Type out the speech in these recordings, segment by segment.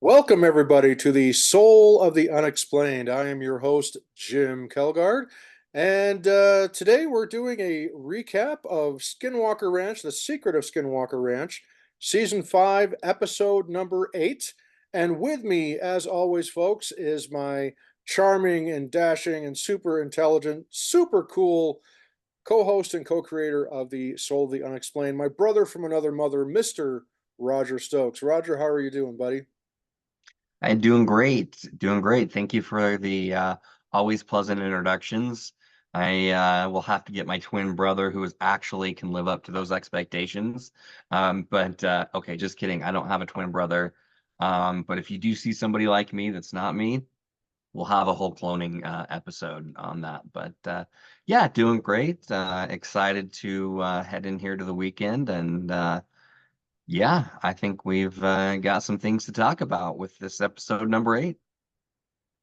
Welcome, everybody, to the Soul of the Unexplained. I am your host, Jim Kelgard, and today we're doing a recap of Skinwalker Ranch, The Secret of Skinwalker Ranch, Season 5, Episode number 8. And with me, as always, folks, is my charming and dashing and super intelligent, super cool co-host and co-creator of the Soul of the Unexplained, my brother from another mother, Mr. Roger Stokes. Roger, how are you doing, buddy? I'm doing great. Doing great. Thank you for the always pleasant introductions. I will have to get my twin brother who is actually can live up to those expectations. But okay, just kidding. I don't have a twin brother. But if you do see somebody like me that's not me, we'll have a whole cloning episode on that. But yeah, doing great. Excited to head in here to the weekend and yeah, I think we've got some things to talk about with this episode number 8.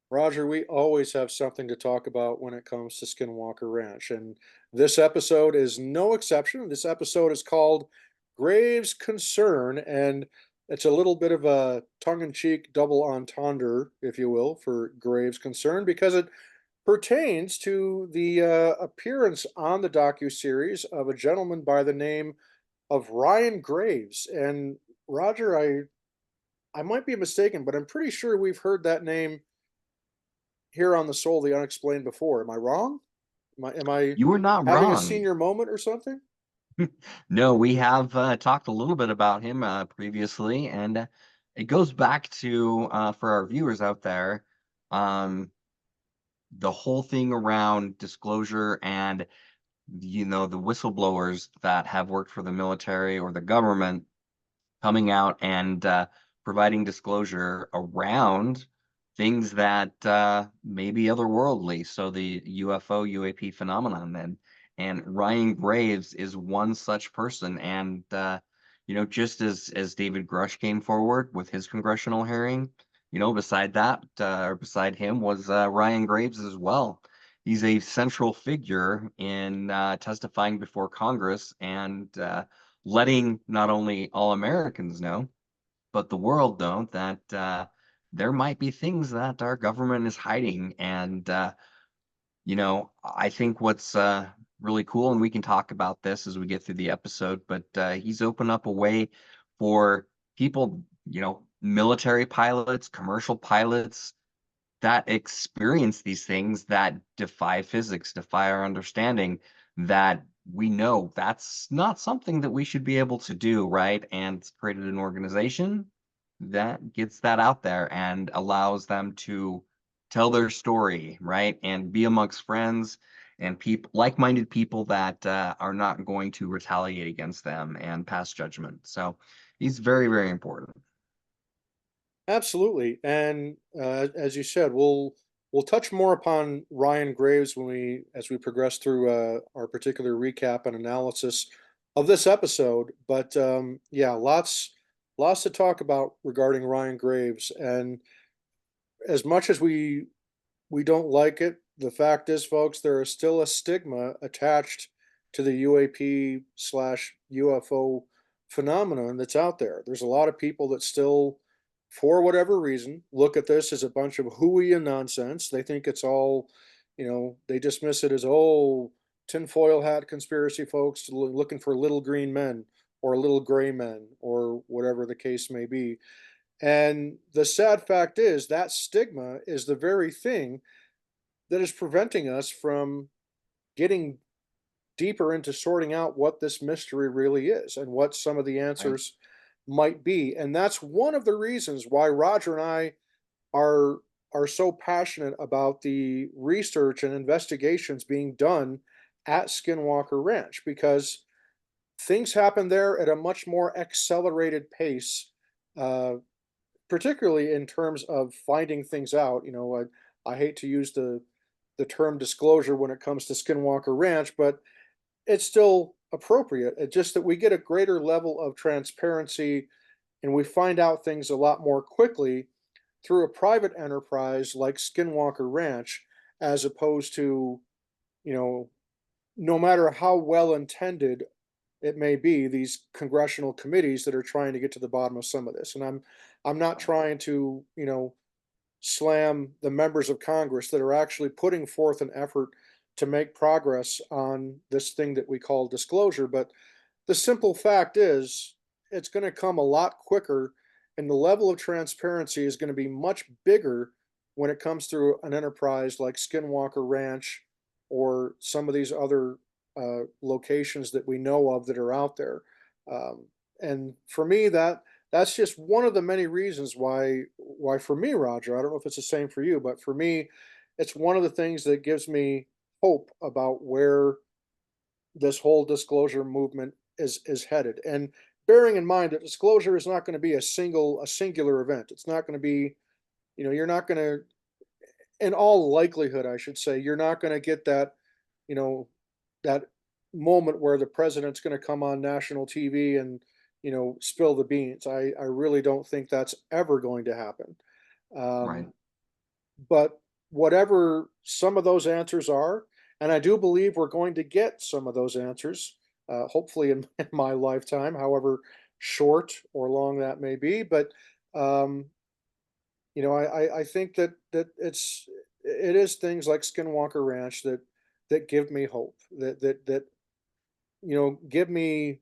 Roger, we always have something to talk about when it comes to Skinwalker Ranch, and this episode is no exception. This episode is called Graves Concern, and it's a little bit of a tongue-in-cheek double entendre, if you will, for Graves Concern, because it pertains to the appearance on the docuseries of a gentleman by the name of Ryan Graves. And Roger, I might be mistaken, but I'm pretty sure we've heard that name here on the Soul of the Unexplained before. Am I wrong? Am I You were not having a wrong. senior moment or something? No, we have talked a little bit about him previously, and it goes back to for our viewers out there, um, the whole thing around disclosure and the whistleblowers that have worked for the military or the government coming out and providing disclosure around things that may be otherworldly. So the UFO, UAP phenomenon, and Ryan Graves is one such person. And just as David Grush came forward with his congressional hearing, beside that or beside him was Ryan Graves as well. He's a central figure in testifying before Congress and letting not only all Americans know, but the world know that there might be things that our government is hiding. And, I think what's really cool, and we can talk about this as we get through the episode, but he's opened up a way for people, military pilots, commercial pilots that experience these things that defy physics, defy our understanding, that we know that's not something that we should be able to do, right? And it's created an organization that gets that out there and allows them to tell their story, right? And be amongst friends and people, like-minded people that are not going to retaliate against them and pass judgment. So he's very, very important. Absolutely. And as you said, we'll touch more upon Ryan Graves when we as we progress through our particular recap and analysis of this episode. But yeah, lots to talk about regarding Ryan Graves. And as much as we don't like it, the fact is, folks, there is still a stigma attached to the UAP slash UFO phenomenon that's out there. There's a lot of people that still, for whatever reason, look at this as a bunch of hooey and nonsense. They think it's all, they dismiss it as, oh, tinfoil hat conspiracy folks looking for little green men or little gray men or whatever the case may be. And the sad fact is that stigma is the very thing that is preventing us from getting deeper into sorting out what this mystery really is and what some of the Right. answers might be. And that's one of the reasons why Roger and I are are so passionate about the research and investigations being done at Skinwalker Ranch, because things happen there at a much more accelerated pace, uh, particularly in terms of finding things out. I hate to use the term disclosure when it comes to Skinwalker Ranch, but it's still appropriate. It's just that we get a greater level of transparency and we find out things a lot more quickly through a private enterprise like Skinwalker Ranch, as opposed to, you know, no matter how well intended it may be, these congressional committees that are trying to get to the bottom of some of this. And I'm not Right. trying to, slam the members of Congress that are actually putting forth an effort to make progress on this thing that we call disclosure. But the simple fact is, it's going to come a lot quicker, and the level of transparency is going to be much bigger when it comes through an enterprise like Skinwalker Ranch or some of these other locations that we know of that are out there. And for me, that's just one of the many reasons why for me, Roger, I don't know if it's the same for you, but for me, it's one of the things that gives me hope about where this whole disclosure movement is headed. And bearing in mind that disclosure is not going to be a singular event. It's not going to be, you're not going to, in all likelihood, I should say, you're not going to get that, you know, that moment where the president's going to come on national TV and, spill the beans. I really don't think that's ever going to happen. Right. Um, but whatever some of those answers are, and I do believe we're going to get some of those answers, hopefully in, in my lifetime, however short or long that may be. But um, I think that it is things like Skinwalker Ranch that give me hope, that give me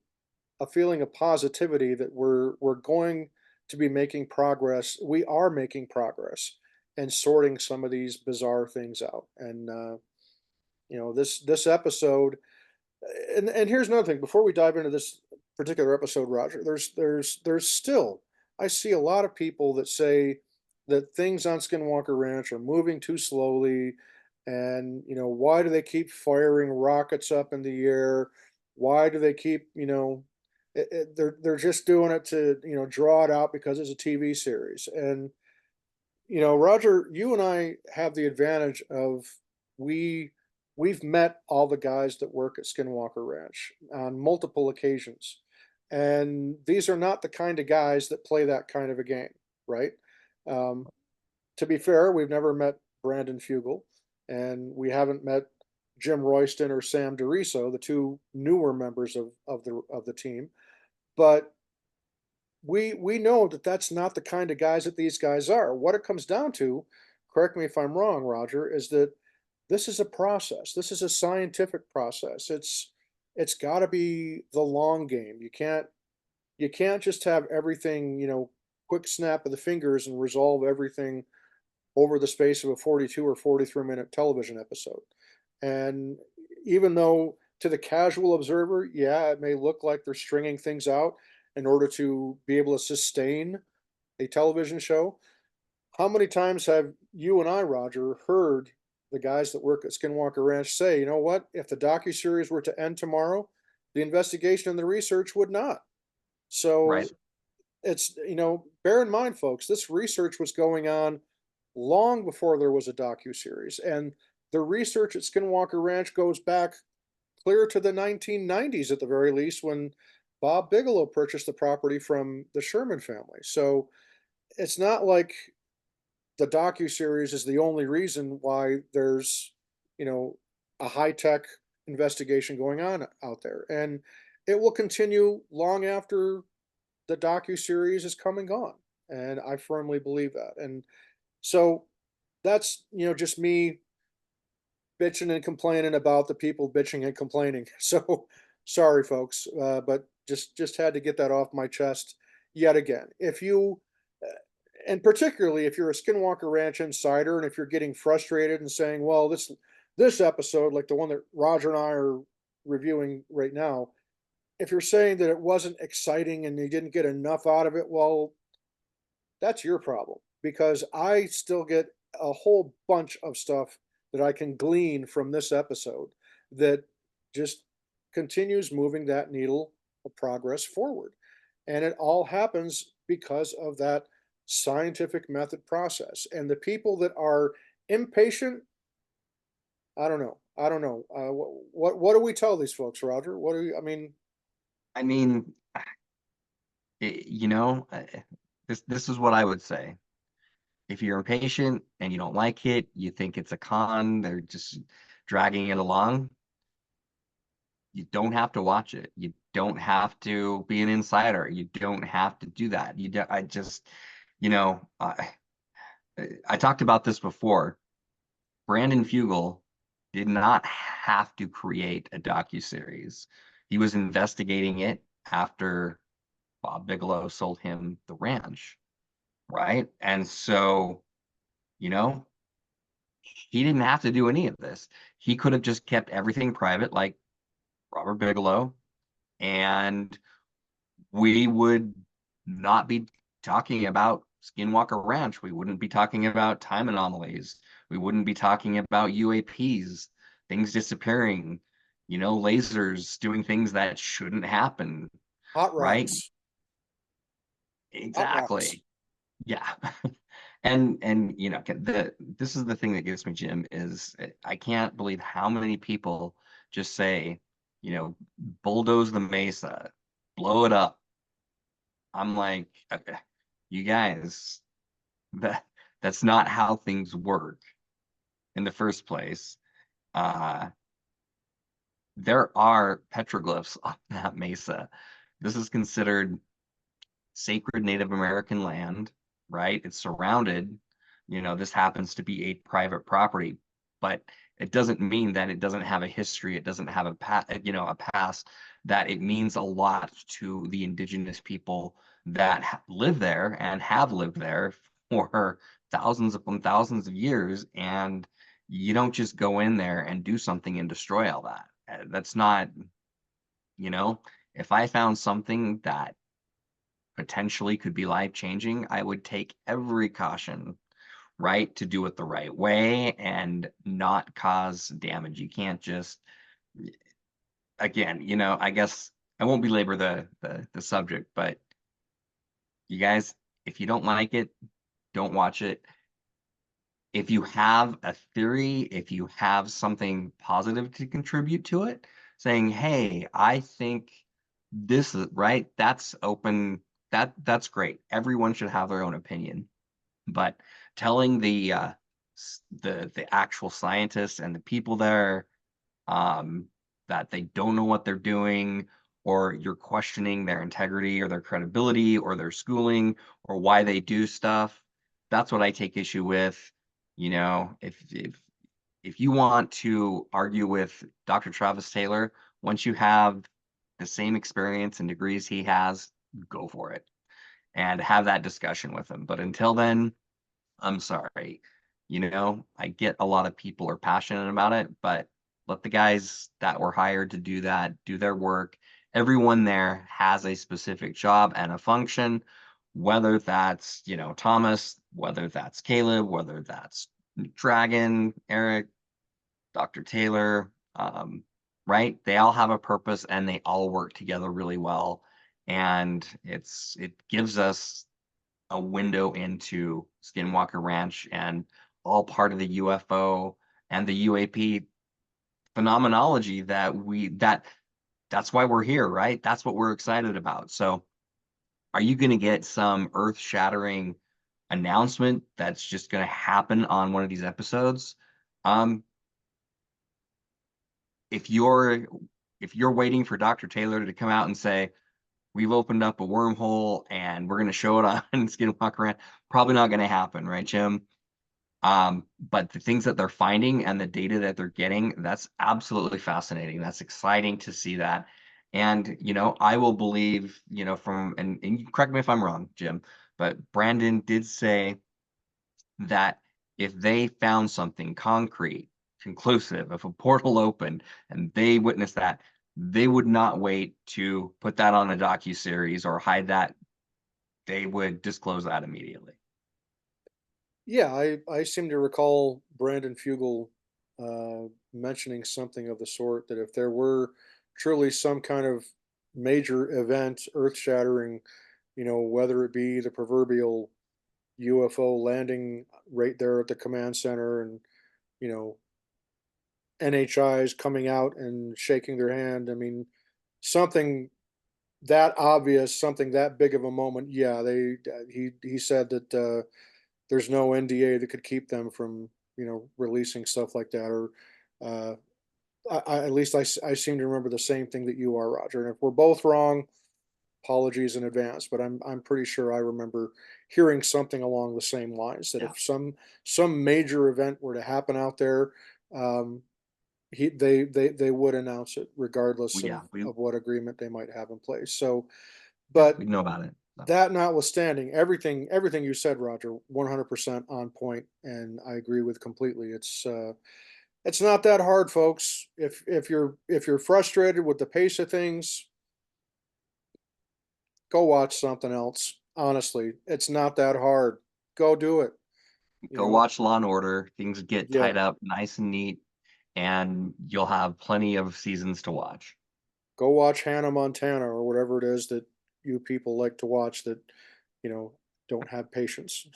a feeling of positivity that we're going to be making progress. We are making progress and sorting some of these bizarre things out. And this episode, and here's another thing before we dive into this particular episode, Roger. There's still, I see a lot of people that say that things on Skinwalker Ranch are moving too slowly, and why do they keep firing rockets up in the air? Why do they keep they're just doing it to draw it out because it's a TV series. And Roger, you and I have the advantage of we we've met all the guys that work at Skinwalker Ranch on multiple occasions. And these are not the kind of guys that play that kind of a game, right? Um, to be fair, we've never met Brandon Fugel, and we haven't met Jim Royston or Sam DeRiso, the two newer members of the team. But we know that that's not the kind of guys that these guys are. What it comes down to, correct me if I'm wrong, Roger, is that this is a process. This is a scientific process. It's got to be the long game. You can't just have everything, quick snap of the fingers and resolve everything over the space of a 42 or 43-minute television episode. And even though to the casual observer, yeah, it may look like they're stringing things out in order to be able to sustain a television show, how many times have you and I, Roger, heard the guys that work at Skinwalker Ranch say, you know what, if the docuseries were to end tomorrow, the investigation and the research would not. So Right. it's, bear in mind, folks, this research was going on long before there was a docuseries. And the research at Skinwalker Ranch goes back clear to the 1990s at the very least, when Bob Bigelow purchased the property from the Sherman family. So it's not like the docu-series is the only reason why there's, you know, a high-tech investigation going on out there. And it will continue long after the docu-series is come and gone. And I firmly believe that. And so that's, just me bitching and complaining about the people bitching and complaining. So sorry, folks, but just had to get that off my chest yet again. If you, and particularly if you're a Skinwalker Ranch insider, and if you're getting frustrated and saying, "Well, this episode, like the one that Roger and I are reviewing right now," if you're saying that it wasn't exciting and you didn't get enough out of it, well, that's your problem, because I still get a whole bunch of stuff that I can glean from this episode that just continues moving that needle of progress forward. And it all happens because of that scientific method process. And the people that are impatient, I don't know. I don't know. What do we tell these folks, Roger? What do you, I mean, I mean, you know, this is what I would say. If you're impatient and you don't like it, you think it's a con, they're just dragging it along, you don't have to watch it. don't have to be an insider. You don't have to do that. I just, you know, I talked about this before. Brandon Fugel did not have to create a docuseries. He was investigating it after Bob Bigelow sold him the ranch, right? And so, you know, he didn't have to do any of this. He could have just kept everything private, like Robert Bigelow, and we would not be talking about Skinwalker Ranch. We wouldn't be talking about time anomalies. We wouldn't be talking about UAPs, things disappearing, lasers doing things that shouldn't happen, Hot right? rocks. Hot rocks. Exactly. Yeah. And this is the thing that gets me, Jim, is I can't believe how many people just say, bulldoze the mesa, blow it up. I'm like, okay, you guys, that that's not how things work in the first place. Uh, there are petroglyphs on that mesa. This is considered sacred Native American land, right? It's surrounded, this happens to be a private property, but it doesn't mean that it doesn't have a history, it doesn't have a past, that it means a lot to the indigenous people that live there and have lived there for thousands upon thousands of years. And you don't just go in there and do something and destroy all that. That's not, you know, if I found something that potentially could be life changing, I would take every caution, right, to do it the right way and not cause damage. You can't just, again, I guess I won't belabor the subject, but you guys, if you don't like it, don't watch it. If you have a theory, if you have something positive to contribute to it, saying, "Hey, I think this is right," that's open. That's great. Everyone should have their own opinion. But telling the actual scientists and the people there um, that they don't know what they're doing, or you're questioning their integrity or their credibility or their schooling or why they do stuff, that's what I take issue with. If you want to argue with Dr. Travis Taylor, once you have the same experience and degrees he has, go for it and have that discussion with him. But until then, I'm sorry. I get a lot of people are passionate about it, but let the guys that were hired to do that do their work. Everyone there has a specific job and a function, whether that's, Thomas, whether that's Caleb, whether that's Dragon, Eric, Dr. Taylor, right? They all have a purpose and they all work together really well. And it gives us a window into Skinwalker Ranch and all part of the UFO and the UAP phenomenology that's why we're here, right? That's what we're excited about. So are you going to get some earth-shattering announcement that's just going to happen on one of these episodes? Um, if you're if you're waiting for Dr. Taylor to come out and say, we've opened up a wormhole and we're going to show it on Skinwalker Ranch, probably not going to happen, right, Jim? But the things that they're finding and the data that they're getting, that's absolutely fascinating. That's exciting to see that. And, I will believe, and you correct me if I'm wrong, Jim, but Brandon did say that if they found something concrete, conclusive, if a portal opened and they witnessed that, they would not wait to put that on a docuseries or hide that. They would disclose that immediately. Yeah, I seem to recall Brandon Fugel mentioning something of the sort, that if there were truly some kind of major event, earth shattering, whether it be the proverbial UFO landing right there at the command center, and, you know, NHIs coming out and shaking their hand. I mean, something that obvious, something that big of a moment. Yeah, he said that there's no NDA that could keep them from, releasing stuff like that, or uh, At least I seem to remember the same thing that you are, Roger. And if we're both wrong, apologies in advance. But I'm pretty sure I remember hearing something along the same lines that Yeah. if some major event were to happen out there, um, they would announce it regardless Well, yeah, of what agreement they might have in place. So, yeah, but we know about it. So, that notwithstanding, everything you said, Roger, 100% on point, and I agree with completely. It's not that hard, folks. If you're frustrated with the pace of things, go watch something else. Honestly, it's not that hard. Go do it. You go know, watch Law and Order. Things get yeah. tied up nice and neat, and you'll have plenty of seasons to watch. Go watch Hannah Montana or whatever it is that you people like to watch that, you know, don't have patience.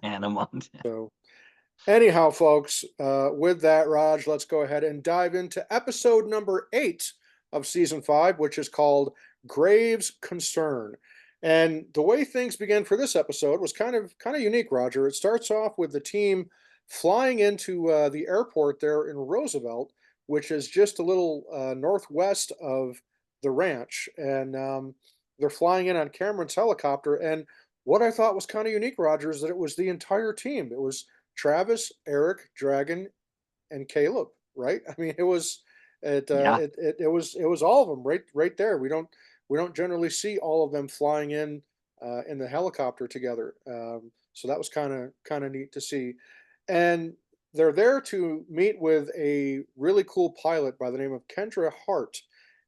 Hannah Montana. So anyhow, folks, with that, Raj, let's go ahead and dive into episode number 8 of season 5, which is called Graves Concern. And the way things began for this episode was kind of unique, Roger. It starts off with the team flying into the airport there in Roosevelt, which is just a little northwest of the ranch, and they're flying in on Cameron's helicopter. And what I thought was kind of unique, Roger, is that it was the entire team. It was Travis, Eric, Dragon, and Caleb, right? I mean, Yeah, it was all of them right there. We don't generally see all of them flying in the helicopter together. So that was kind of neat to see. And they're there to meet with a really cool pilot by the name of Kendra Hart.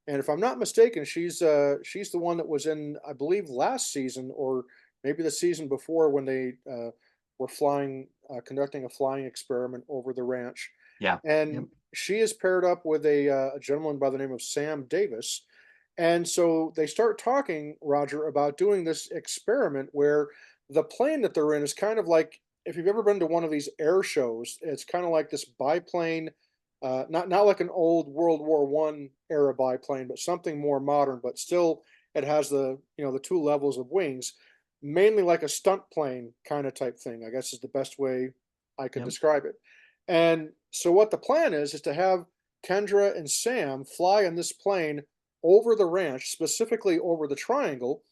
And if I'm not mistaken, she's the one that was in, I believe, last season or maybe the season before when they were conducting a flying experiment over the ranch. yeah, yep, And she is paired up with a gentleman by the name of Sam Davis. And so they start talking, Roger, about doing this experiment where the plane that they're in is kind of like, if you've ever been to one of these air shows, it's kind of like this biplane, not like an old World War I era biplane, but something more modern, but still it has the two levels of wings, mainly like a stunt plane kind of type thing, I guess is the best way I could yep, describe it. And so what the plan is to have Kendra and Sam fly on this plane over the ranch, specifically over the triangle.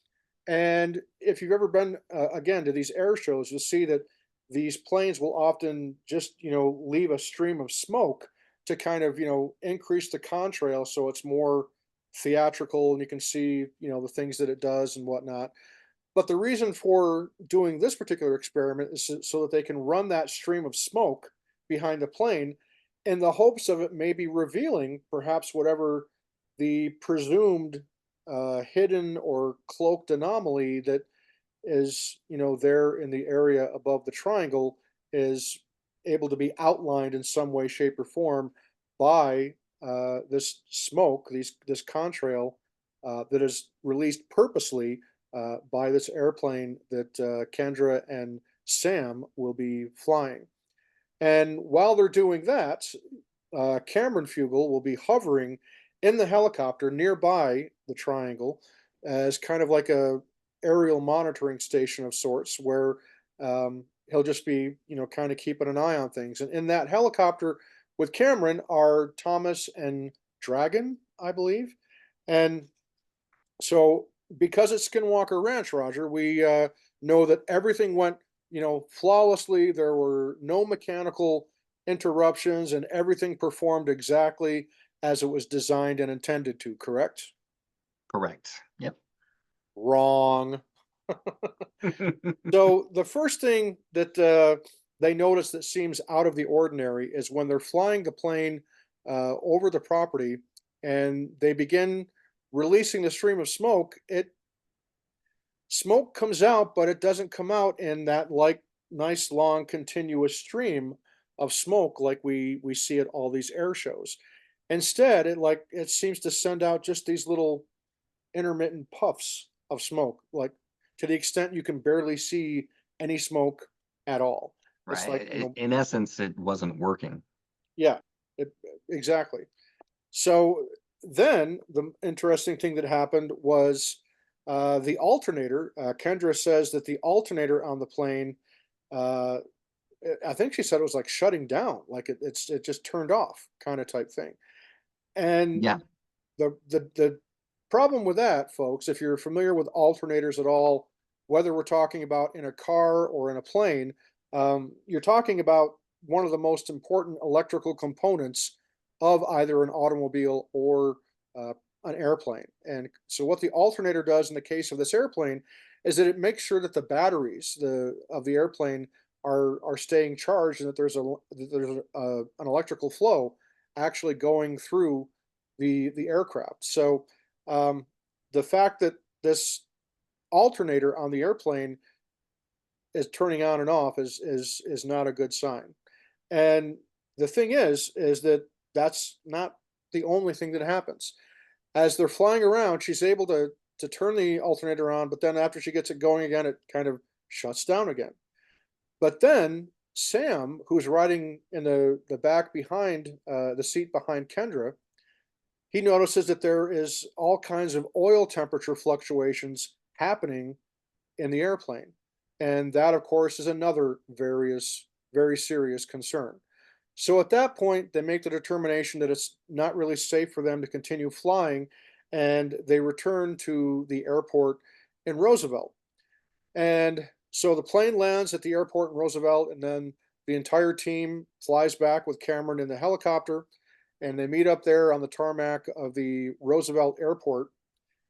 And if you've ever been again to these air shows, you'll see that these planes will often just leave a stream of smoke to kind of increase the contrail so it's more theatrical and you can see the things that it does and whatnot. But the reason for doing this particular experiment is so that they can run that stream of smoke behind the plane in the hopes of it maybe revealing perhaps whatever the presumed hidden or cloaked anomaly that is, there in the area above the triangle is able to be outlined in some way, shape, or form by this smoke, this contrail that is released purposely by this airplane that Kendra and Sam will be flying. And while they're doing that, Cameron Fugel will be hovering in the helicopter nearby the triangle as kind of like a aerial monitoring station of sorts, where he'll just be, kind of keeping an eye on things. And in that helicopter with Cameron are Thomas and Dragon, I believe. And so, because it's Skinwalker Ranch, Roger, we know that everything went, flawlessly. There were no mechanical interruptions, and everything performed exactly as it was designed and intended to. Correct? correct. Yep. Wrong. So the first thing that they notice that seems out of the ordinary is when they're flying the plane over the property, and they begin releasing the stream of smoke. It Smoke comes out, but it doesn't come out in that like nice long continuous stream of smoke like we see at all these air shows. Instead, it seems to send out just these little intermittent puffs of smoke, like to the extent you can barely see any smoke at all. It's like, Right. In essence, it wasn't working. yeah, it, exactly. So then the interesting thing that happened was the alternator. Kendra says that the alternator on the plane uh, I think she said it was like shutting down, like it just turned off kind of type thing. And Yeah. the problem with that, folks, if you're familiar with alternators at all, whether we're talking about in a car or in a plane, you're talking about one of the most important electrical components of either an automobile or uh, an airplane. And so, what the alternator does in the case of this airplane is that it makes sure that the batteries of the airplane are staying charged, and that an electrical flow actually going through the aircraft. So um, the fact that this alternator on the airplane is turning on and off is not a good sign. And the thing is that that's not the only thing that happens. As they're flying around, she's able to turn the alternator on, but then after she gets it going again, it kind of shuts down again. But then Sam, who's riding in the back behind the seat behind Kendra, he notices that there is all kinds of oil temperature fluctuations happening in the airplane. And that, of course, is another very serious concern. So at that point, they make the determination that it's not really safe for them to continue flying, and they return to the airport in Roosevelt. And so the plane lands at the airport in Roosevelt, and then the entire team flies back with Cameron in the helicopter, and they meet up there on the tarmac of the Roosevelt Airport.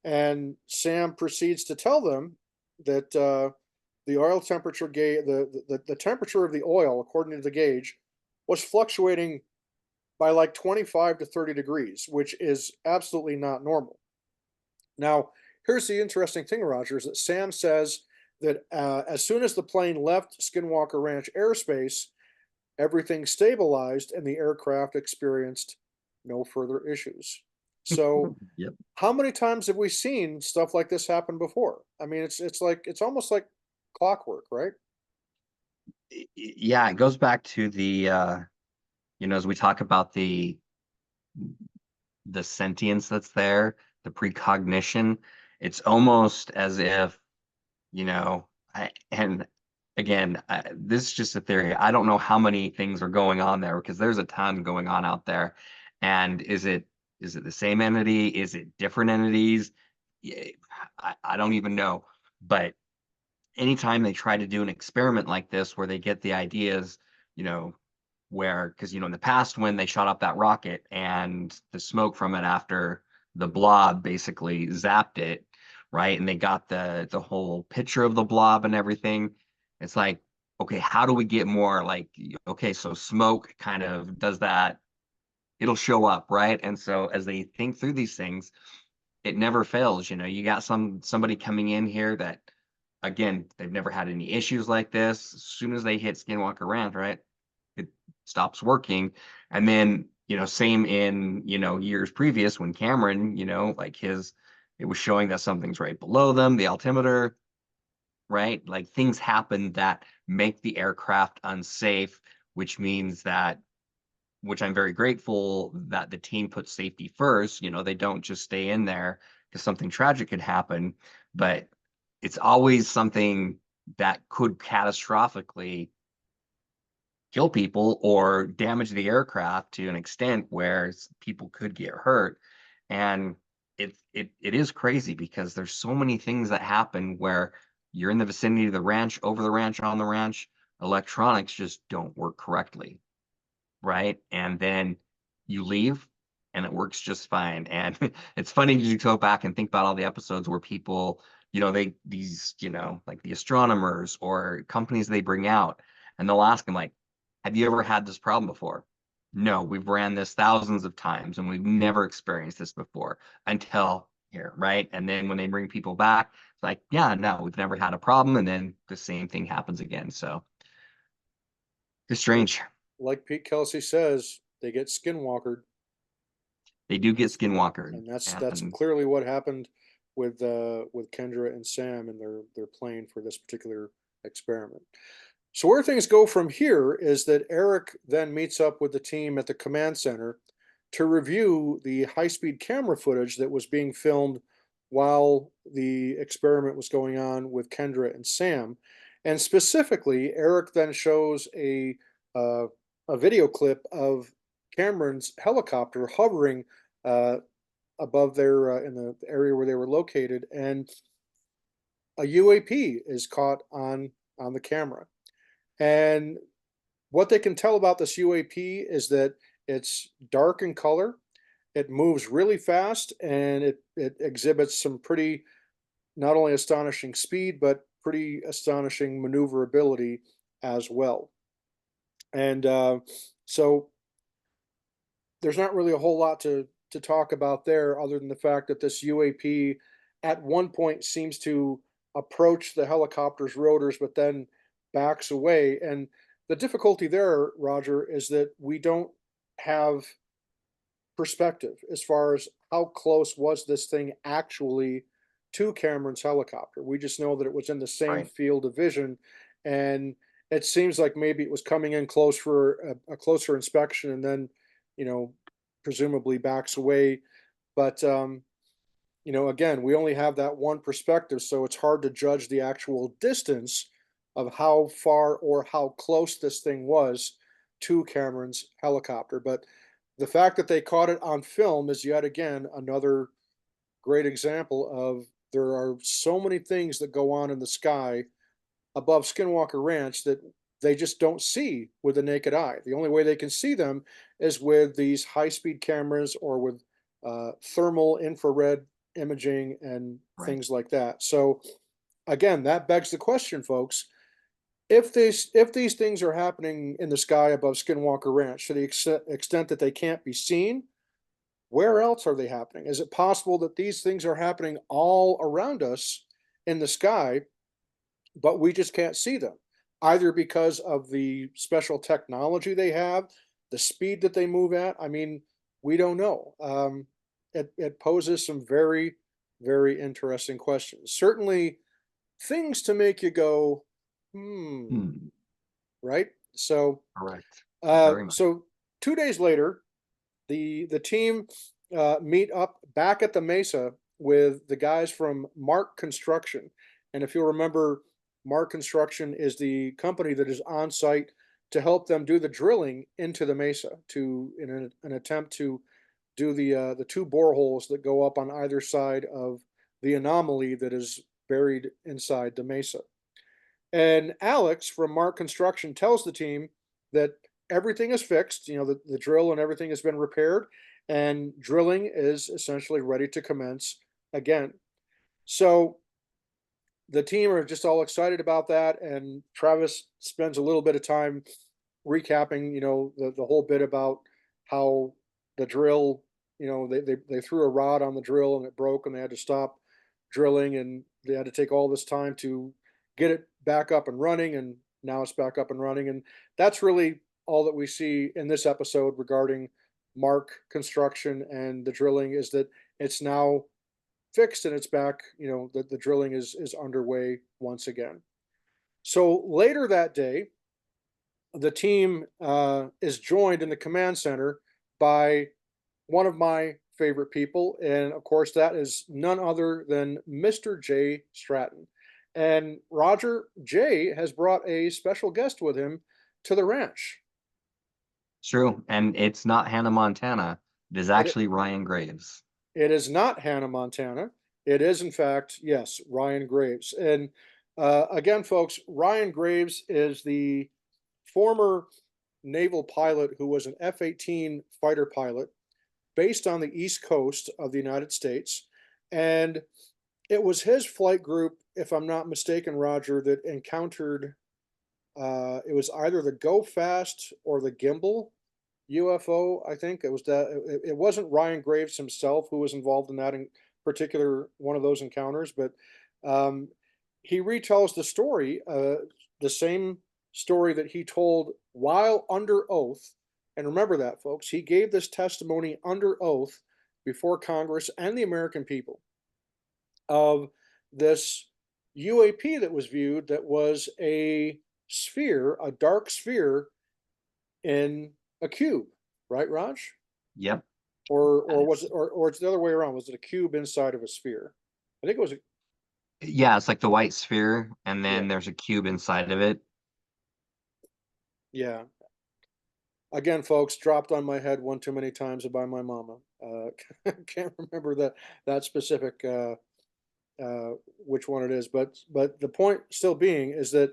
And Sam proceeds to tell them that the oil temperature gauge, the temperature of the oil, according to the gauge, was fluctuating by like 25 to 30 degrees, which is absolutely not normal. Now, here's the interesting thing, Roger, is that Sam says that as soon as the plane left Skinwalker Ranch airspace, everything stabilized and the aircraft experienced no further issues. So, Yep. how many times have we seen stuff like this happen before? I mean, it's almost like clockwork, right? Yeah, it goes back to the as we talk about the sentience that's there, the precognition, it's almost as if, and again, this is just a theory. I don't know how many things are going on there because there's a ton going on out there. And is it the same entity? Is it different entities? Yeah, I don't even know. But anytime they try to do an experiment like this where they get the ideas, you know, where because in the past when they shot up that rocket and the smoke from it after the blob basically zapped it, right? And they got the whole picture of the blob and everything. It's like, okay, how do we get more like okay, so smoke kind of does that, it'll show up, right? And so as they think through these things, it never fails. You got somebody coming in here that again, they've never had any issues like this. As soon as they hit Skinwalker Ranch, right? It stops working. And then, same in, years previous when Cameron, like it was showing that something's right below them, the altimeter, right? Like things happen that make the aircraft unsafe, which means that, which I'm very grateful that the team puts safety first. They don't just stay in there because something tragic could happen, but it's always something that could catastrophically kill people or damage the aircraft to an extent where people could get hurt. And it is crazy because there's so many things that happen where you're in the vicinity of the ranch, over the ranch, on the ranch, electronics just don't work correctly, right? And then you leave and it works just fine. And it's funny to go back and think about all the episodes where people, like the astronomers or companies they bring out, and they'll ask them like, have you ever had this problem before? No, we've ran this thousands of times and we've never experienced this before until here, right? And then when they bring people back, it's like, yeah, no, we've never had a problem. And then the same thing happens again. So it's Well, strange. like Pete Kelsey says, they get skinwalkered, They do get skinwalkered. and that's And clearly what happened with Kendra and Sam and their plane for this particular experiment. So where things go from here is that Eric then meets up with the team at the command center to review the high-speed camera footage that was being filmed while the experiment was going on with Kendra and Sam. And specifically, Eric then shows uh, a video clip of Cameron's helicopter hovering uh, above their in the area where they were located, and a UAP is caught on the camera. And what they can tell about this UAP is that it's dark in color, it moves really fast, and it exhibits some pretty not only astonishing speed but pretty astonishing maneuverability as well. And so there's not really a whole lot to talk about there other than the fact that this UAP at one point seems to approach the helicopter's rotors but then backs away. And the difficulty there, Roger, is that we don't have perspective as far as how close was this thing actually to Cameron's helicopter. We just know that it was in the same Right. field of vision, and it seems like maybe it was coming in close for a closer inspection, and then, you know, presumably backs away. But again, we only have that one perspective, so it's hard to judge the actual distance of how far or how close this thing was to Cameron's helicopter. But the fact that they caught it on film is yet again another great example of there are so many things that go on in the sky above Skinwalker Ranch that they just don't see with the naked eye. The only way they can see them is with these high speed cameras or with thermal infrared imaging and Right. things like that. So, again, that begs the question, folks. If these things are happening in the sky above Skinwalker Ranch to the extent that they can't be seen, where else are they happening? Is it possible that these things are happening all around us in the sky, but we just can't see them? Either because of the special technology they have, the speed that they move at. I mean, we don't know. It poses some very, very interesting questions. Certainly things to make you go, hmm, Hmm. right? So, Correct. uh, Very much. so 2 days later, the team meet up back at the Mesa with the guys from Mark Construction. And if you'll remember, Mark Construction is the company that is on site to help them do the drilling into the Mesa to in an attempt to do the two boreholes that go up on either side of the anomaly that is buried inside the Mesa. And Alex from Mark Construction tells the team that everything is fixed, the drill and everything has been repaired, and drilling is essentially ready to commence again. So the team are just all excited about that, and Travis spends a little bit of time recapping, the whole bit about how the drill, they threw a rod on the drill and it broke and they had to stop drilling and they had to take all this time to get it back up and running, and now it's back up and running. And that's really all that we see in this episode regarding Mark Construction and the drilling is that it's now fixed and it's back, the drilling is underway once again. So later that day, the team is joined in the command center by one of my favorite people. And of course, that is none other than Mr. Jay Stratton. And Roger, Jay has brought a special guest with him to the ranch. True. And it's not Hannah Montana. It is It, actually Ryan Graves. it is not Hannah Montana. It is, in fact, yes, Ryan Graves. And again, folks, Ryan Graves is the former naval pilot who was an F 18 fighter pilot based on the East Coast of the United States. And it was his flight group, if I'm not mistaken, Roger, that encountered it was either the Go Fast or the Gimbal UFO. I think it was that. It wasn't Ryan Graves himself who was involved in that in particular one of those encounters, but um, he retells the same story that he told while under oath. And remember that, folks, he gave this testimony under oath before Congress and the American people of this UAP that was viewed that was a sphere, a dark sphere in a cube, right, Raj? Yep. Or That was is it or it's the other way around? Was it a cube inside of a sphere? I think it was. Yeah, it's like the white sphere, and Yeah, then there's a cube inside of it. yeah. Again, folks, dropped on my head one too many times by my mama. Can't remember that specific which one it is, but the point still being is that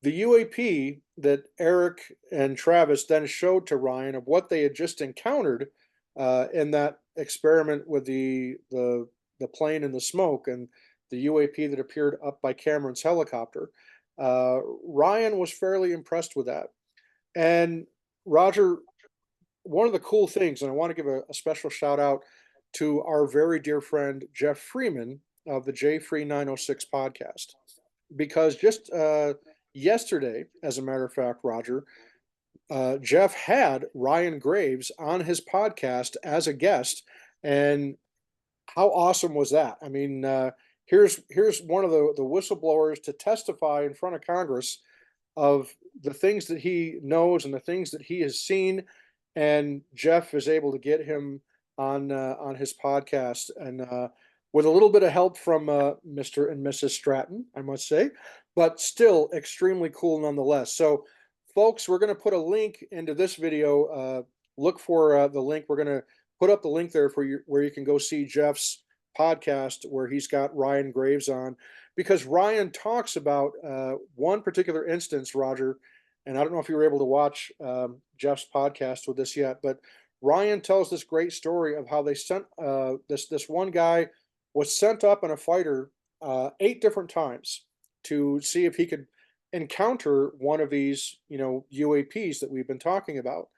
the UAP that Eric and Travis then showed to Ryan of what they had just encountered in that experiment with the plane and the smoke and the UAP that appeared up by Cameron's helicopter. Ryan was fairly impressed with that. And Roger, one of the cool things, and I want to give a special shout out to our very dear friend Jeff Freeman of the J Free 906 podcast, because just yesterday, as a matter of fact, Roger, Jeff had Ryan Graves on his podcast as a guest, and how awesome was that? I mean, here's one of the whistleblowers to testify in front of Congress of the things that he knows and the things that he has seen, and Jeff is able to get him on his podcast, and with a little bit of help from Mr. and Mrs. Stratton, I must say, but still extremely cool nonetheless. So, folks, we're going to put a link into this video. Look for the link. We're going to put up the link there for you where you can go see Jeff's podcast where he's got Ryan Graves on, because Ryan talks about one particular instance, Roger, and I don't know if you were able to watch Jeff's podcast with this yet, but Ryan tells this great story of how they sent this one guy was sent up in a fighter 8 different times to see if he could encounter one of these, UAPs that we've been talking about.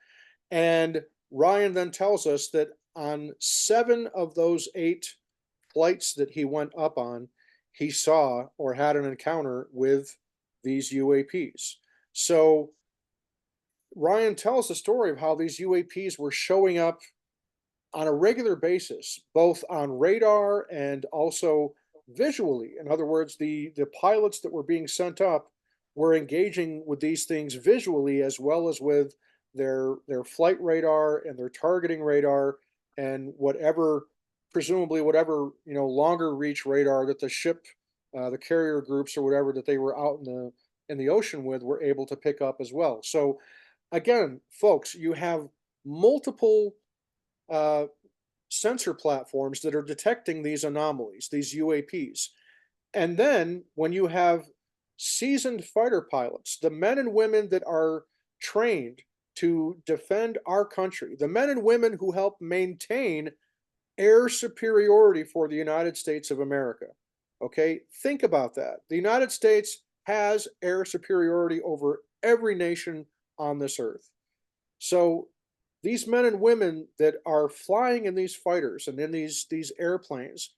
And Ryan then tells us that on 7 of those 8 flights that he went up on, he saw or had an encounter with these UAPs. So Ryan tells the story of how these UAPs were showing up on a regular basis, both on radar and also visually. In other words, the pilots that were being sent up were engaging with these things visually as well as with their flight radar and their targeting radar and whatever, presumably whatever, longer reach radar that the ship, the carrier groups or whatever that they were out in the ocean with were able to pick up as well. So again, folks, you have multiple uh, sensor platforms that are detecting these anomalies, these UAPs. And then when you have seasoned fighter pilots, the men and women that are trained to defend our country, the men and women who help maintain air superiority for the United States of America. Okay, think about that. The United States has air superiority over every nation on this earth. So these men and women that are flying in these fighters and in these airplanes,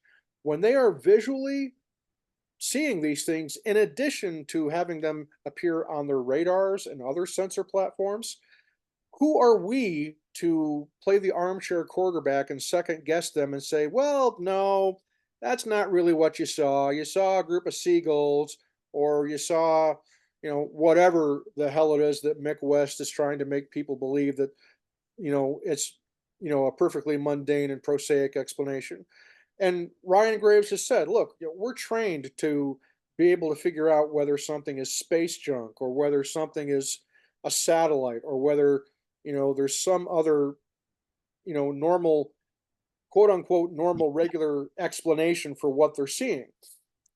when they are visually seeing these things, in addition to having them appear on their radars and other sensor platforms, who are we to play the armchair quarterback and second guess them and say, well, no, that's not really what you saw. You saw a group of seagulls, or you saw, whatever the hell it is that Mick West is trying to make people believe that, it's, a perfectly mundane and prosaic explanation. And Ryan Graves has said, look, we're trained to be able to figure out whether something is space junk or whether something is a satellite or whether, there's some other, normal, quote unquote, normal, regular explanation for what they're seeing.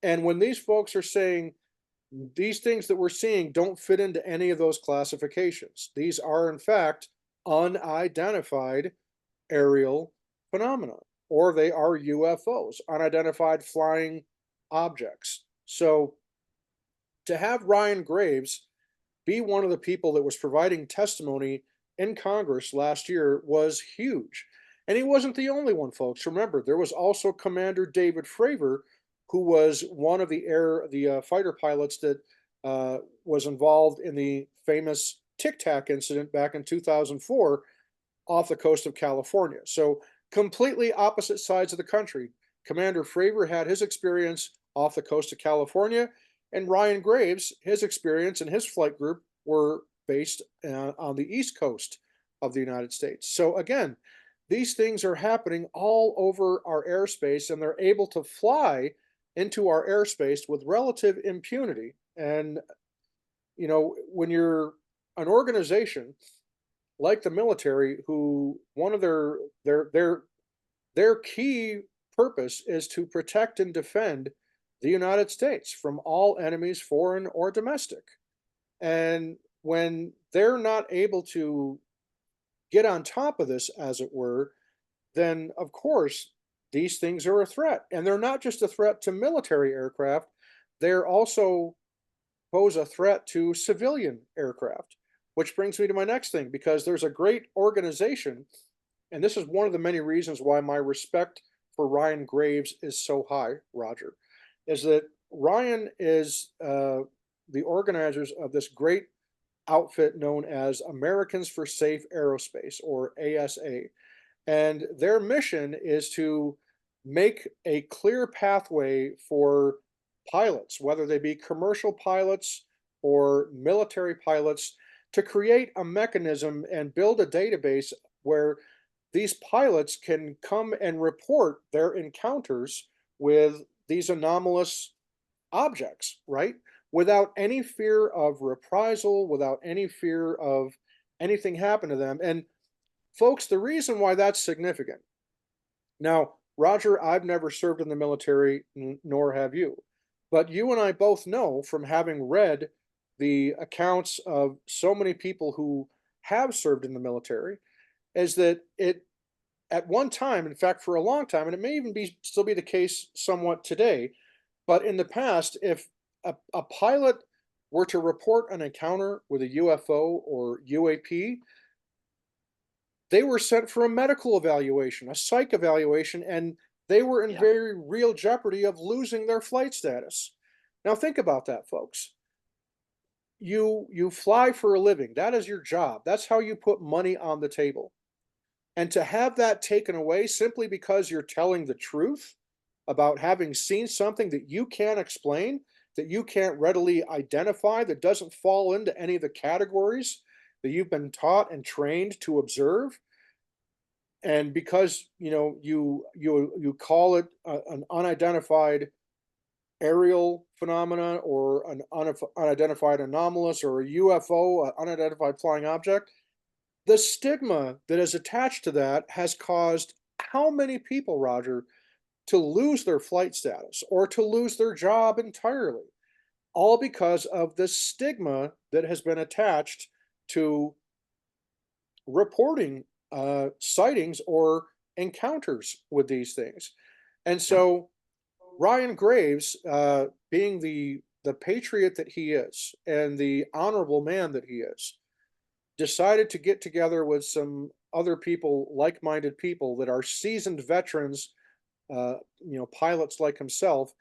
And when these folks are saying these things that we're seeing don't fit into any of those classifications, these are, in fact, unidentified aerial phenomena, or they are UFOs, unidentified flying objects. So to have Ryan Graves be one of the people that was providing testimony in Congress last year was huge. And he wasn't the only one, folks. Remember, there was also Commander David Fravor, who was one of the fighter pilots that was involved in the famous Tic Tac incident back in 2004 off the coast of California. So completely opposite sides of the country. Commander Fravor had his experience off the coast of California, and Ryan Graves, his experience and his flight group were based on the East Coast of the United States. So again, these things are happening all over our airspace, and they're able to fly into our airspace with relative impunity. And, when you're an organization like the military, who one of their key purpose is to protect and defend the United States from all enemies, foreign or domestic. And when they're not able to get on top of this, as it were, then of course these things are a threat. And they're not just a threat to military aircraft, they're also pose a threat to civilian aircraft. Which brings me to my next thing, because there's a great organization, and this is one of the many reasons why my respect for Ryan Graves is so high, Roger, is that Ryan is the organizers of this great outfit known as Americans for Safe Aerospace, or ASA. And their mission is to make a clear pathway for pilots, whether they be commercial pilots or military pilots, to create a mechanism and build a database where these pilots can come and report their encounters with these anomalous objects, right? Without any fear of reprisal, without any fear of anything happen to them. And folks, the reason why that's significant. Now, Roger, I've never served in the military, nor have you. But you and I both know, from having read the accounts of so many people who have served in the military, is that it, at one time, in fact, for a long time, and it may even be still be the case somewhat today, but in the past, if a pilot were to report an encounter with a UFO or UAP, they were sent for a medical evaluation, a psych evaluation, and they were in Yeah. very real jeopardy of losing their flight status. Now think about that, folks. You fly for a living. That is your job. That's how you put money on the table. And to have that taken away simply because you're telling the truth about having seen something that you can't explain, that you can't readily identify, that doesn't fall into any of the categories that you've been taught and trained to observe, and because you call it an unidentified aerial phenomena, or an unidentified anomalous, or a UFO, unidentified flying object, the stigma that is attached to that has caused how many people, Roger, to lose their flight status or to lose their job entirely, all because of the stigma that has been attached to reporting sightings or encounters with these things. And Yep. so Ryan Graves, being the patriot that he is and the honorable man that he is, decided to get together with some other people, like-minded people that are seasoned veterans, pilots like himself,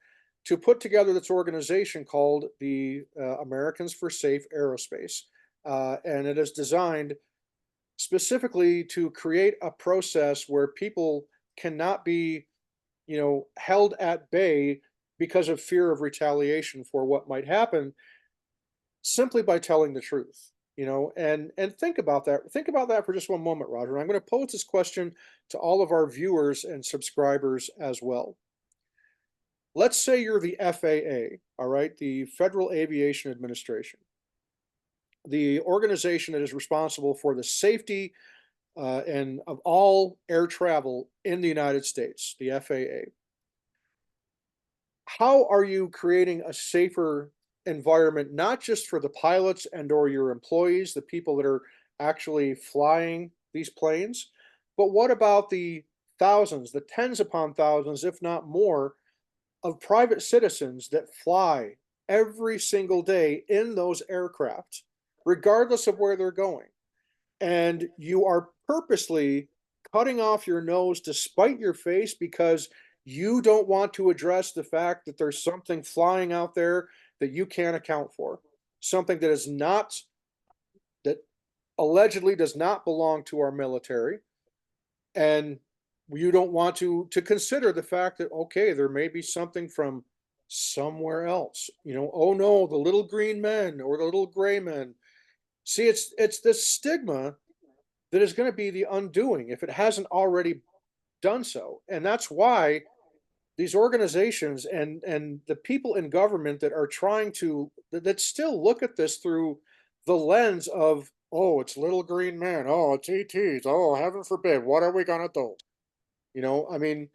to put together this organization called the Americans for Safe Aerospace. And it is designed specifically to create a process where people cannot be, held at bay because of fear of retaliation for what might happen, simply by telling the truth. And think about that. Think about that for just one moment, Roger. And I'm going to pose this question to all of our viewers and subscribers as well. Let's say you're the FAA, all right, the Federal Aviation Administration, the organization that is responsible for the safety and of all air travel in the United States, the FAA. How are you creating a safer environment, not just for the pilots and or your employees, the people that are actually flying these planes, but what about the thousands, the tens upon thousands, if not more, of private citizens that fly every single day in those aircraft, regardless of where they're going? And you are purposely cutting off your nose to spite your face because you don't want to address the fact that there's something flying out there that you can't account for, something that is not, that allegedly does not belong to our military. And you don't want to consider the fact that, okay, there may be something from somewhere else. Oh no, the little green men or the little gray men. See, it's this stigma that is going to be the undoing if it hasn't already done so. And that's why these organizations and the people in government that are trying to that still look at this through the lens of, oh, it's little green men, oh, it's ETs, oh, heaven forbid, what are we gonna do? I mean,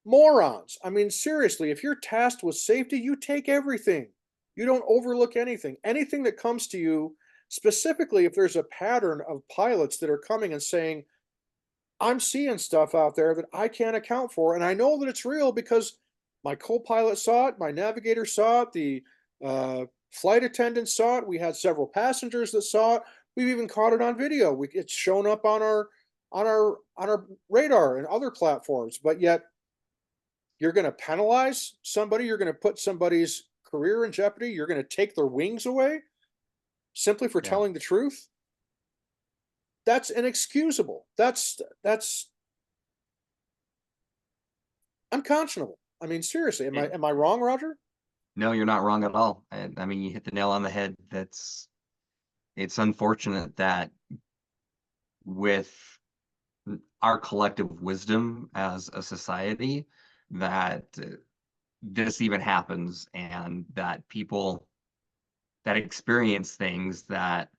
morons. I mean, seriously, if you're tasked with safety, you take everything. You don't overlook anything. Anything that comes to you, specifically if there's a pattern of pilots that are coming and saying, I'm seeing stuff out there that I can't account for. And I know that it's real because my co pilot saw it, my navigator saw it, the flight attendant saw it. We had several passengers that saw it. We've even caught it on video. It's shown up on our radar and other platforms. But yet, you're going to penalize somebody. You're going to put somebody's career in jeopardy. You're going to take their wings away simply for Yeah. telling the truth. That's inexcusable. That's unconscionable. I mean, seriously, am I It, am I wrong, Roger? no, you're not wrong at all. And I mean, you hit the nail on the head. It's unfortunate that with our collective wisdom as a society, that this even happens, and that people that experience things that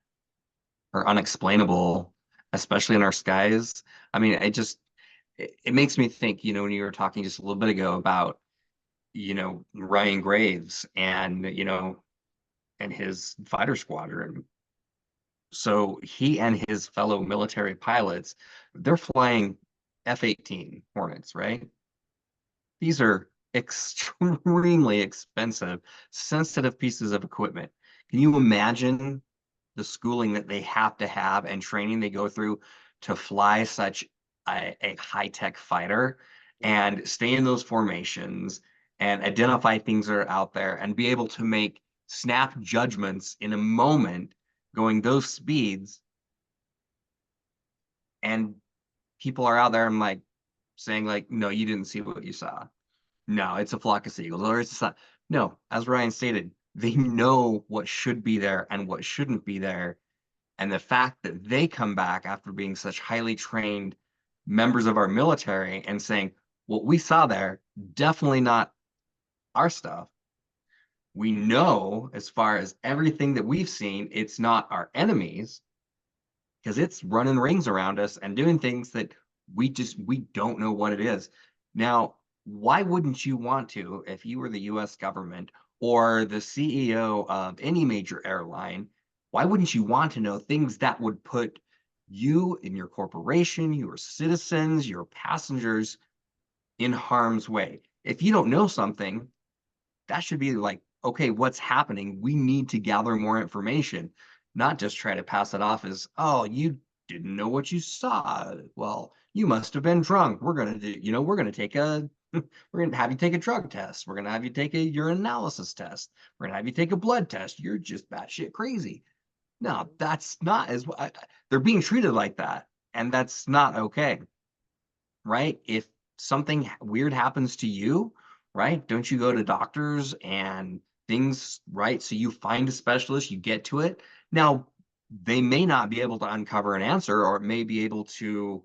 are unexplainable, especially in our skies. I mean, it makes me think, when you were talking just a little bit ago about, Ryan Graves and, and his fighter squadron. So he and his fellow military pilots, they're flying F-18 Hornets, right? These are extremely expensive, sensitive pieces of equipment. Can you imagine the schooling that they have to have and training they go through to fly such a high-tech fighter and stay in those formations and identify things that are out there and be able to make snap judgments in a moment going those speeds? And people are out there and like saying like, no, you didn't see what you saw. No, it's a flock of seagulls, or it's not. No, as Ryan stated, they know what should be there and what shouldn't be there. And the fact that they come back after being such highly trained members of our military and saying, what we saw there, definitely not our stuff. We know, as far as everything that we've seen, it's not our enemies, because it's running rings around us and doing things that we don't know what it is. Now, why wouldn't you want to, if you were the US government or the CEO of any major airline, why wouldn't you want to know things that would put you and your corporation, your citizens, your passengers in harm's way? If you don't know something, that should be like, okay, what's happening? We need to gather more information, not just try to pass it off as, oh, you didn't know what you saw. Well, you must have been drunk. We're going to do, we're going to take a, we're going to have you take a drug test. We're going to have you take a urine analysis test. We're going to have you take a blood test. You're just batshit crazy. No, that's not as, they're being treated like that. And that's not okay, right? If something weird happens to you, right? Don't you go to doctors and things, right? So you find a specialist, you get to it. Now, they may not be able to uncover an answer, or it may be able to,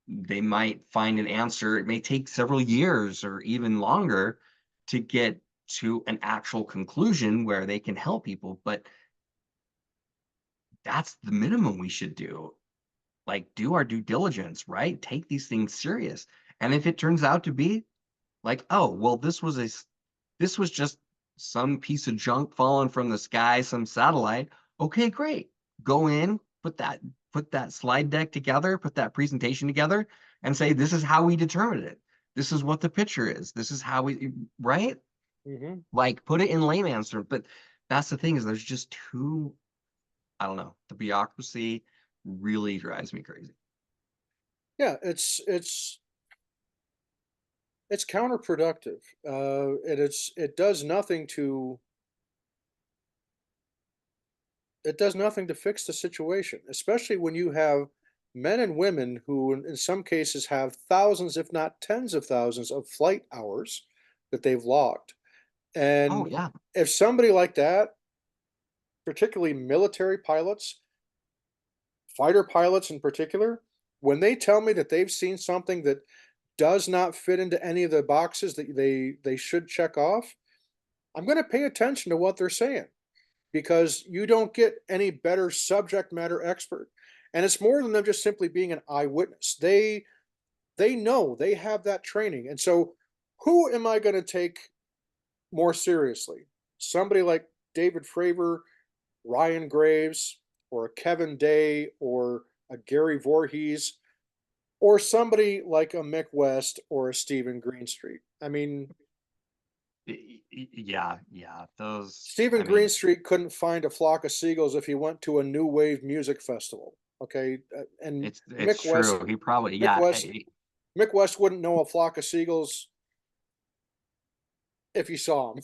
they might find an answer. It may take several years or even longer to get to an actual conclusion where they can help people. But that's the minimum we should do. Like, do our due diligence, right? Take these things serious. And if it turns out to be like, oh, well, this was just some piece of junk falling from the sky, some satellite. Okay, great. Go in, put that slide deck together, put that presentation together, and say, this is how we determined it. This is what the picture is. This is how we, right? Hmm. Like, put it in layman's terms. But that's the thing, is there's just I don't know, the bureaucracy really drives me crazy. Yeah, it's counterproductive. It does nothing to fix the situation, especially when you have men and women who, in some cases, have thousands, if not tens of thousands, of flight hours that they've logged. Oh And yeah. if somebody like that, particularly military pilots, fighter pilots in particular, when they tell me that they've seen something that does not fit into any of the boxes that they should check off, I'm going to pay attention to what they're saying, because you don't get any better subject matter expert. And it's more than them just simply being an eyewitness. They know, they have that training. And so who am I going to take more seriously? Somebody like David Fravor, Ryan Graves, or a Kevin Day, or a Gary Voorhees, or somebody like a Mick West or a Stephen Greenstreet? I mean, Yeah, yeah. Those, Stephen I mean, Greenstreet couldn't find a flock of seagulls if he went to a new wave music festival. Okay, and it's true. He probably, Mick yeah, West, Mick West wouldn't know a flock of seagulls if he saw them.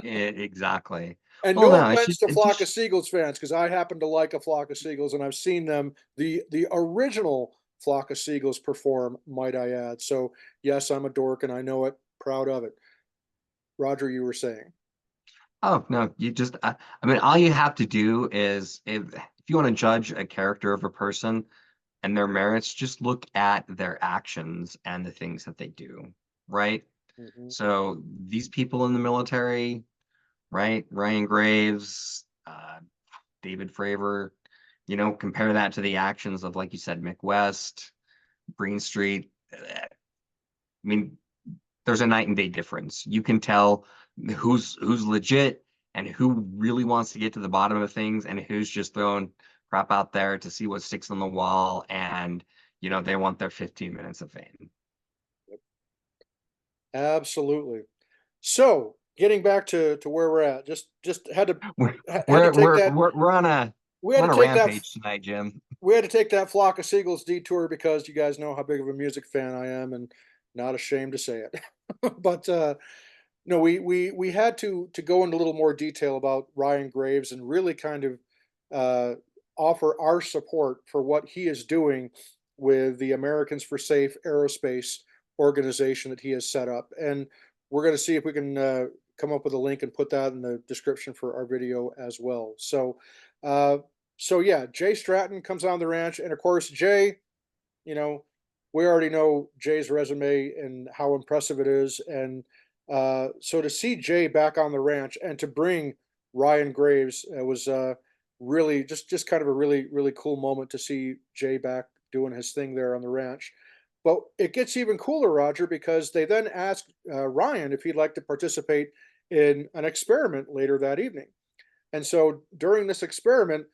exactly. And Well, no no, offense to it Flock of just Seagulls fans, because I happen to like a Flock of Seagulls, and I've seen them, the original Flock of Seagulls perform, might I add. So yes, I'm a dork, and I know it, proud of it. Roger, you were saying. oh no, you just I mean, all you have to do is if you want to judge a character of a person and their merits, just look at their actions and the things that they do, right? Mhm. So these people in the military, right? Ryan Graves, David Fravor, compare that to the actions of, like you said, Mick West, Green Street. I mean, there's a night and day difference. You can tell who's legit and who really wants to get to the bottom of things and who's just throwing crap out there to see what sticks on the wall, and they want their 15 minutes of fame. Absolutely. So getting back to where we're at, just had to We're had to we're take we're that we're, we're on a we had we're to on a take that rampage tonight, Jim. we had to take that Flock of Seagulls detour, because you guys know how big of a music fan I am, and not ashamed to say it. But no, we had to go into a little more detail about Ryan Graves, and really kind of uh, offer our support for what he is doing with the Americans for Safe Aerospace organization that he has set up. And we're going to see if we can come up with a link and put that in the description for our video as well. Uh, so yeah, Jay Stratton comes on the ranch, and of course Jay, you know, we already know Jay's resume and how impressive it is. And so to see Jay back on the ranch and to bring Ryan Graves, was really just kind of a really cool moment to see Jay back doing his thing there on the ranch. But it gets even cooler, Roger, because they then asked Ryan if he'd like to participate in an experiment later that evening. And so during this experiment,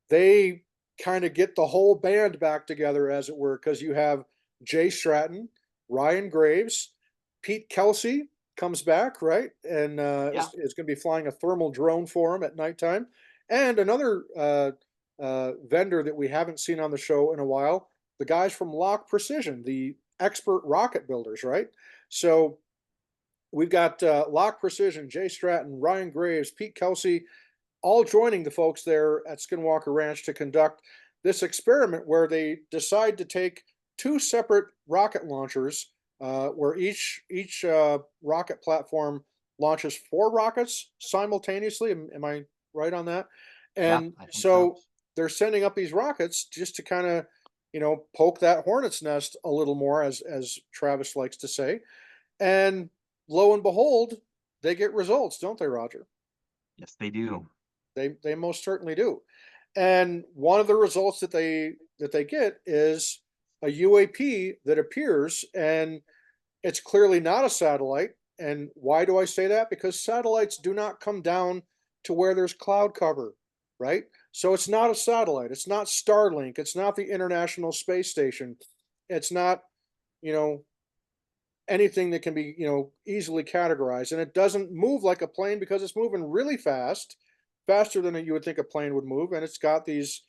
they kind of get the whole band back together, as it were, because you have Jay Stratton, Ryan Graves, Pete Kelsey comes back, right? And Yeah, is going to be flying a thermal drone for him at nighttime. And another vendor that we haven't seen on the show in a while, the guys from Lock Precision, the expert rocket builders, right? So we've got Lock Precision, Jay Stratton, Ryan Graves, Pete Kelsey, all joining the folks there at Skinwalker Ranch to conduct this experiment, where they decide to take two separate rocket launchers, where each rocket platform launches four rockets simultaneously. Am I right on that? yeah, And I think so. so they're sending up these rockets just to kind of, poke that hornet's nest a little more, as Travis likes to say. And lo and behold, they get results, don't they, Roger? Yes, they do. They most certainly do. And one of the results that they get is a UAP that appears, and it's clearly not a satellite. And why do I say that? Because satellites do not come down to where there's cloud cover, right? So it's not a satellite. It's not Starlink. It's not the International Space Station. It's not, you know, anything that can be, easily categorized. And it doesn't move like a plane, because it's moving really fast, faster than you would think a plane would move. And it's got these,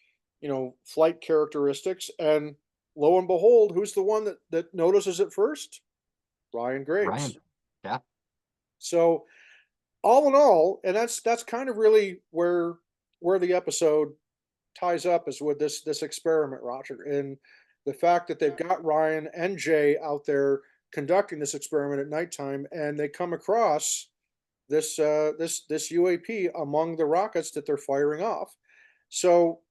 flight characteristics. And lo and behold, who's the one that notices it first? Ryan Ryan. Graves. Yeah, So all in all, and that's kind of really where the episode ties up, is with this experiment, Roger, and the fact that they've got Ryan and Jay out there conducting this experiment at nighttime, and they come across this UAP among the rockets that they're firing off. So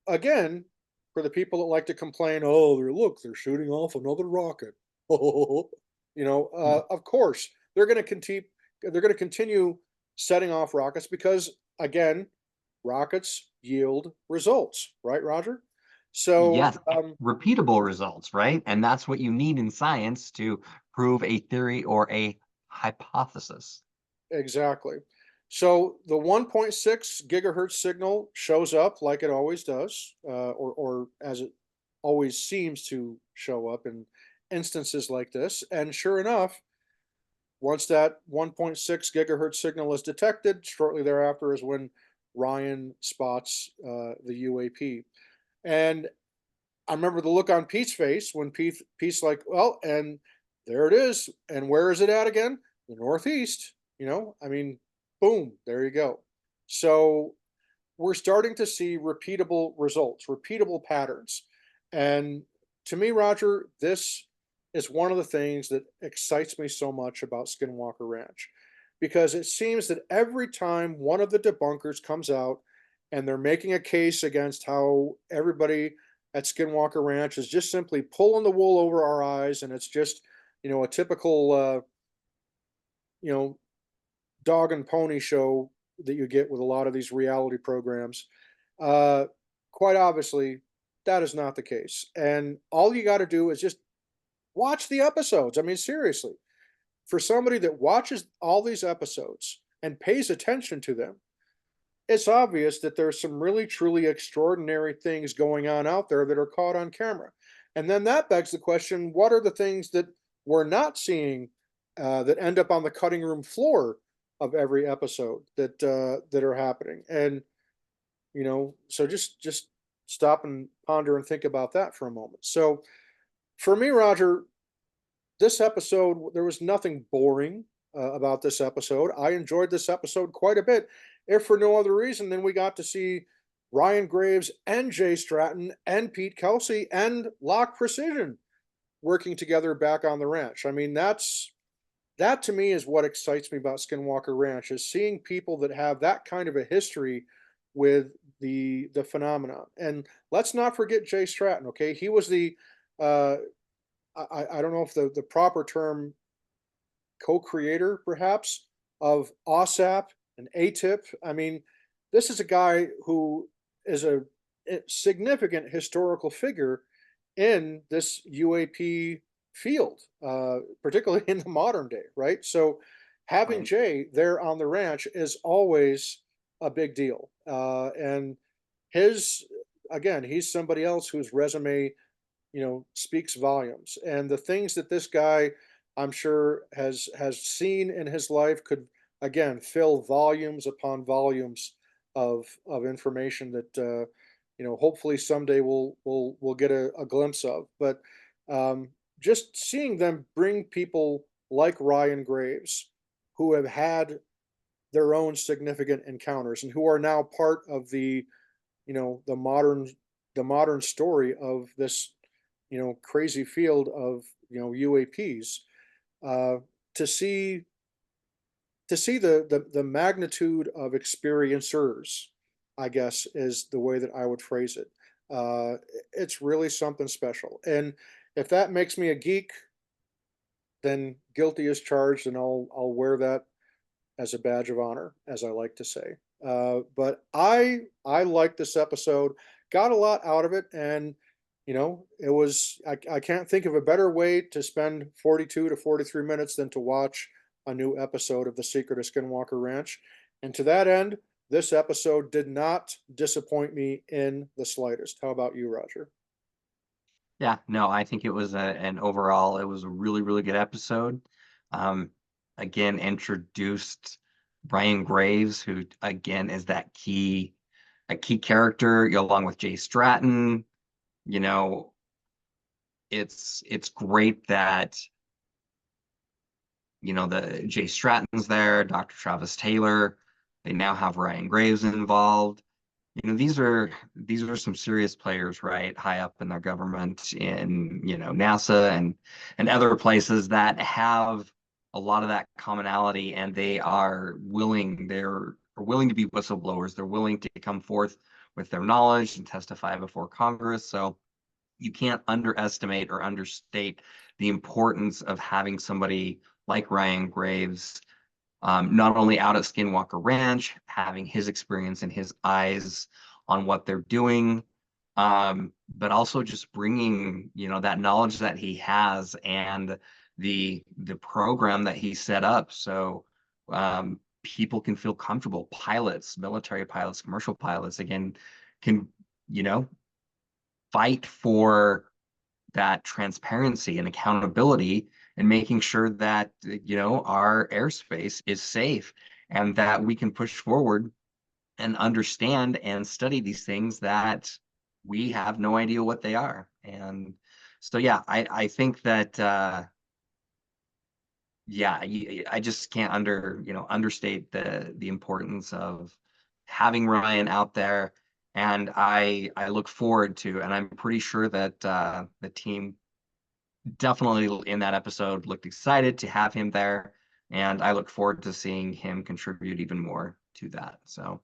again, for the people that like to complain, oh, look, they're shooting off another rocket. Of course they're going to continue setting off rockets because, again, rockets yield results, right, Roger? So, Yes, repeatable results, right? And that's what you need in science to prove a theory or a hypothesis. exactly. So the 1.6 gigahertz signal shows up like it always does, or as it always seems to show up in instances like this. And sure enough, once that 1.6 gigahertz signal is detected, shortly thereafter is when Ryan spots the UAP. And I remember the look on Pete's face when Pete's like, well, and there it is. And where is it at again? The Northeast. I mean, boom, there you go. So we're starting to see repeatable results, repeatable patterns. And to me, Roger, this is one of the things that excites me so much about Skinwalker Ranch because it seems that every time one of the debunkers comes out and they're making a case against how everybody at Skinwalker Ranch is just simply pulling the wool over our eyes and it's just, a typical, you know, dog and pony show that you get with a lot of these reality programs. Uh, Quite obviously, that is not the case. And all you got to do is just watch the episodes. I mean, seriously, for somebody that watches all these episodes and pays attention to them, it's obvious that there's some really truly extraordinary things going on out there that are caught on camera. And then that begs the question, what are the things that we're not seeing that end up on the cutting room floor of every episode that are happening? And so just stop and ponder and think about that for a moment. So for me, Roger, this episode, there was nothing boring about this episode. I enjoyed this episode quite a bit, if for no other reason than we got to see Ryan Graves and Jay Stratton and Pete Kelsey and Lock Precision working together back on the ranch. I mean, that to me is what excites me about Skinwalker Ranch is seeing people that have that kind of a history with the phenomenon. And let's not forget Jay Stratton. Okay, he was the uh, I don't know if the proper term, co-creator perhaps, of OSAP and ATIP. I mean, this is a guy who is a significant historical figure in this UAP field, particularly in the modern day, right? So having Right. Jay there on the ranch is always a big deal. And his, again, he's somebody else whose resume speaks volumes. And the things that this guy, I'm sure, has seen in his life could again fill volumes upon volumes of information that hopefully someday we'll get a glimpse of. But um, just seeing them bring people like Ryan Graves, who have had their own significant encounters and who are now part of you know the modern the modern story of this crazy field of UAPs, uh, to see the magnitude of experiencers, I guess is the way that I would phrase it. It's really something special, and if that makes me a geek, then guilty as charged, and I'll wear that as a badge of honor, as I like to say. But I liked this episode, got a lot out of it, and it was I can't think of a better way to spend 42 to 43 minutes than to watch a new episode of The Secret of Skinwalker Ranch. And to that end, this episode did not disappoint me in the slightest. How about you, Roger? Yeah, no, I think it was an overall, it was a really, really good episode. Um, Again, introduced Brian Graves, who again is a key character, along with Jay Stratton. You know, it's great that the Jay Stratton's there, Dr. Travis Taylor. They now have Ryan Graves involved. These are some serious players, right? High up in their government, in NASA and other places that have a lot of that commonality, and they're willing to be whistleblowers. They're willing to come forth with their knowledge and testify before Congress. So you can't underestimate or understate the importance of having somebody like Ryan Graves, not only out at Skinwalker Ranch, having his experience and his eyes on what they're doing, but also just bringing, that knowledge that he has and the program that he set up. So people can feel comfortable. Pilots, military pilots, commercial pilots, again, can, you know, fight for that transparency and accountability and making sure that, our airspace is safe and that we can push forward and understand and study these things that we have no idea what they are. And so, yeah, I think that, yeah, I just can't understate the importance of having Ryan out there. And I look forward to, and I'm pretty sure that the team definitely in that episode looked excited to have him there. And I look forward to seeing him contribute even more to that. So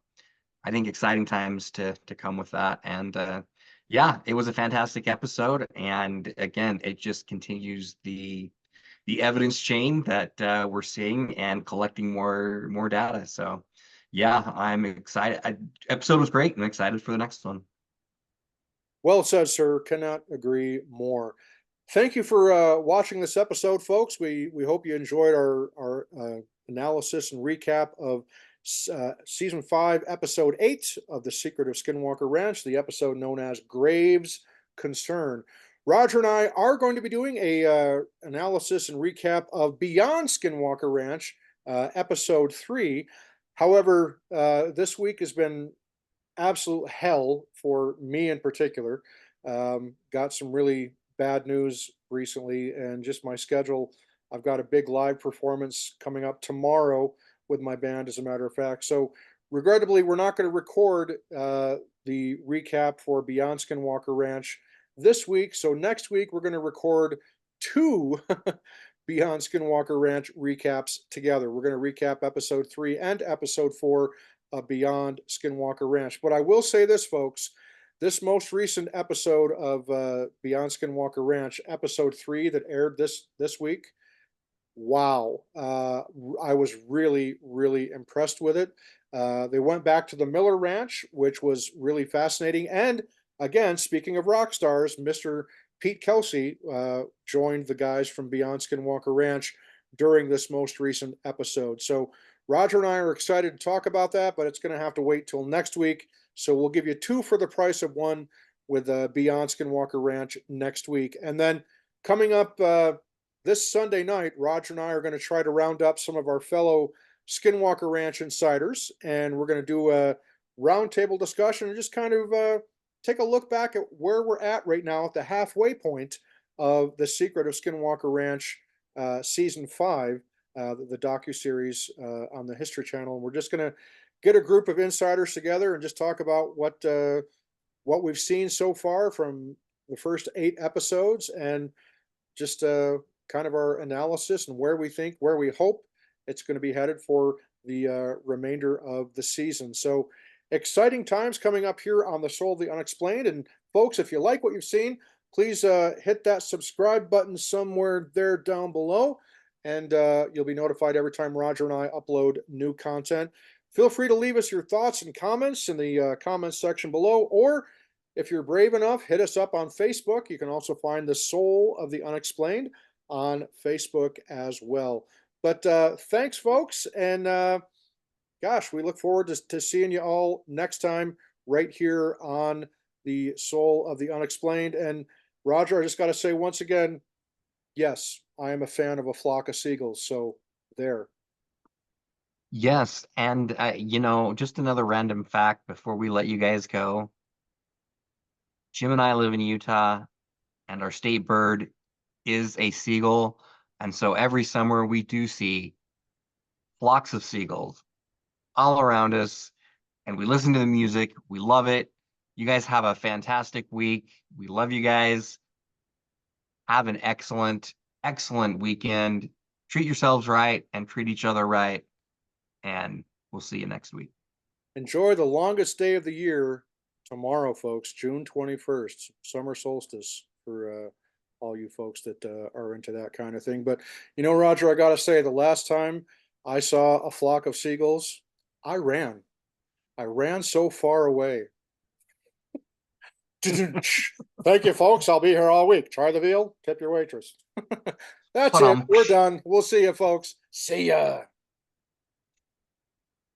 I think exciting times to come with that. And yeah, it was a fantastic episode. And again, it just continues the evidence chain that we're seeing and collecting more data. So yeah, I'm excited. Episode was great. I'm excited for the next one. Well said, sir. Cannot agree more. Thank you for watching this episode, folks. We hope you enjoyed our analysis and recap of season 5, episode 8 of The Secret of Skinwalker Ranch, the episode known as Graves Concern. Roger and I are going to be doing a analysis and recap of Beyond Skinwalker Ranch, episode 3. However, this week has been absolute hell for me in particular. Got some really bad news recently, and just my schedule. I've got a big live performance coming up tomorrow with my band, as a matter of fact. So, regrettably, we're not going to record the recap for Beyond Skinwalker Ranch this week. So, next week, we're going to record two Beyond Skinwalker Ranch recaps together. We're going to recap episode 3 and episode 4 Beyond Skinwalker Ranch. But I will say this, folks, this most recent episode of Beyond Skinwalker Ranch, episode 3 that aired this week, wow, I was really impressed with it. They went back to the Miller Ranch, which was really fascinating. And again, speaking of rock stars, Mr. Pete Kelsey joined the guys from Beyond Skinwalker Ranch during this most recent episode. So Roger and I are excited to talk about that, but it's going to have to wait till next week. So we'll give you 2 for the price of 1 with Beyond Skinwalker Ranch next week. And then coming up this Sunday night, Roger and I are going to try to round up some of our fellow Skinwalker Ranch insiders, and we're going to do a roundtable discussion and just kind of take a look back at where we're at right now at the halfway point of The Secret of Skinwalker Ranch season 5. The docuseries on the History Channel. And we're just going to get a group of insiders together and just talk about what we've seen so far from the first 8 episodes, and just kind of our analysis and where we hope it's going to be headed for the remainder of the season. So exciting times coming up here on the Soul of the Unexplained. And folks, if you like what you've seen, please hit that subscribe button somewhere there down below, and you'll be notified every time Roger and I upload new content. Feel free to leave us your thoughts and comments in the comments section below, or if you're brave enough, hit us up on Facebook. You can also find the Soul of the Unexplained on Facebook as well. But thanks, folks, and gosh, we look forward to seeing you all next time right here on the Soul of the Unexplained. And Roger, I just got to say once again, yes, I am a fan of A Flock of Seagulls. So there. Yes, and just another random fact before we let you guys go. Jim and I live in Utah, and our state bird is a seagull. And so every summer we do see flocks of seagulls all around us, and we listen to the music. We love it. You guys have a fantastic week. We love you guys. Have an excellent weekend. Treat yourselves right and treat each other right. And we'll see you next week. Enjoy the longest day of the year tomorrow, folks, June 21st, summer solstice for all you folks that are into that kind of thing. But Roger, I got to say, the last time I saw a flock of seagulls, I ran. I ran so far away. Thank you, folks. I'll be here all week. Try the veal, tip your waitress. That's it. We're done. We'll see you, folks. See ya.